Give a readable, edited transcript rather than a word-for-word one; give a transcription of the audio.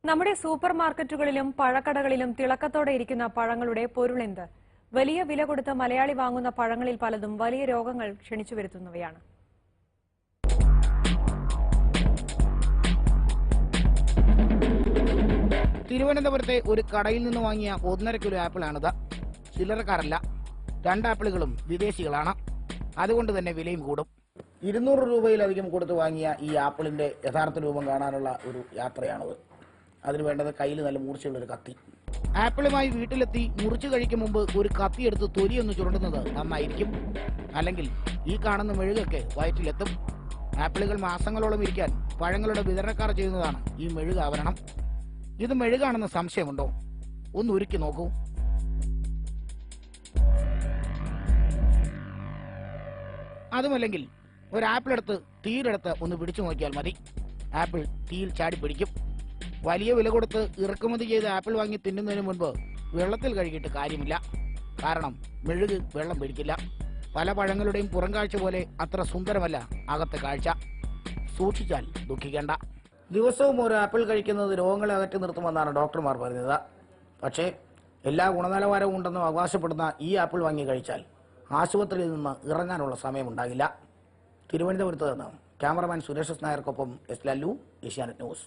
നമ്മുടെ സൂപ്പർ മാർക്കറ്റുകളിലും പഴക്കടകളിലും തിളക്കത്തോടെ ഇരിക്കുന്ന പഴങ്ങളുടെ പൊരുളെന്ത്? വലിയ വില കൊടുത്ത് മലയാളി വാങ്ങുന്ന പഴങ്ങളിൽ പലതും വലിയ രോഗങ്ങൾ ക്ഷണിച്ചു വരുത്തുന്നവയാണ്. തിരുവനന്തപുരത്തെ ഒരു കടയിൽ നിന്ന് വാങ്ങിയ 1.5 കിലോ ആപ്പിളാണിത്. ചില്ലറക്കാരല്ല, 2 ആപ്പിളുകളും വിദേശികളാണ്. അതുകൊണ്ട് തന്നെ വിലയും കൂടും. 200 രൂപയിലധികം കൊടുത്ത് വാങ്ങിയ ഈ ആപ്പിളിന്റെ യഥാർത്ഥ രൂപം കാണാനുള്ള ഒരു യാത്രയാണത്. അതിന് വേണ്ടത് കയ്യിൽ നല്ല മൂർച്ചയുള്ളൊരു കത്തി. ആപ്പിളുമായി വീട്ടിലെത്തി മുറിച്ചു കഴിക്കും മുമ്പ് ഒരു കത്തി എടുത്ത് തൊലിയൊന്ന് ചുരണ്ടുന്നത് നന്നായിരിക്കും. അല്ലെങ്കിൽ ഈ കാണുന്ന മെഴുകൊക്കെ വയറ്റിലെത്തും. ആപ്പിളുകൾ മാസങ്ങളോളം ഇരിക്കാൻ പഴങ്ങളുടെ വിതരണക്കാർ ചെയ്യുന്നതാണ് ഈ മെഴുക ആവരണം. ഇത് മെഴുകാണെന്ന് സംശയമുണ്ടോ? ഒന്ന് ഉരുക്കി നോക്കൂ. അതുമല്ലെങ്കിൽ ഒരു ആപ്പിൾ എടുത്ത് തീയിലെടുത്ത് ഒന്ന് പിടിച്ചു നോക്കിയാൽ മതി. ആപ്പിൾ തീയിൽ ചാടി പിടിക്കും. വലിയ വില കൊടുത്ത് ഇറക്കുമതി ചെയ്ത് ആപ്പിൾ വാങ്ങി തിന്നുന്നതിന് മുൻപ് വെള്ളത്തിൽ കഴുകിയിട്ട് കാര്യമില്ല. കാരണം മെഴുക് വെള്ളം പിടിക്കില്ല. പല പഴങ്ങളുടെയും പുറം കാഴ്ച പോലെ അത്ര സുന്ദരമല്ല അകത്തെ കാഴ്ച. സൂക്ഷിച്ചാൽ ദുഃഖിക്കേണ്ട. ദിവസവും ഒരു ആപ്പിൾ കഴിക്കുന്നത് രോഗങ്ങളെ അകറ്റി നിർത്തുമെന്നാണ് ഡോക്ടർമാർ പറയുന്നത്. പക്ഷേ എല്ലാ ഗുണനിലവാരവും ഉണ്ടെന്ന് അവകാശപ്പെടുന്ന ഈ ആപ്പിൾ വാങ്ങി കഴിച്ചാൽ ആശുപത്രിയിൽ നിന്ന് ഇറങ്ങാനുള്ള സമയമുണ്ടാകില്ല. തിരുവനന്തപുരത്ത് നിന്ന് ക്യാമറമാൻ സുരേഷ് നായർക്കൊപ്പം എസ് ലല്ലു, ഏഷ്യാനെറ്റ് ന്യൂസ്.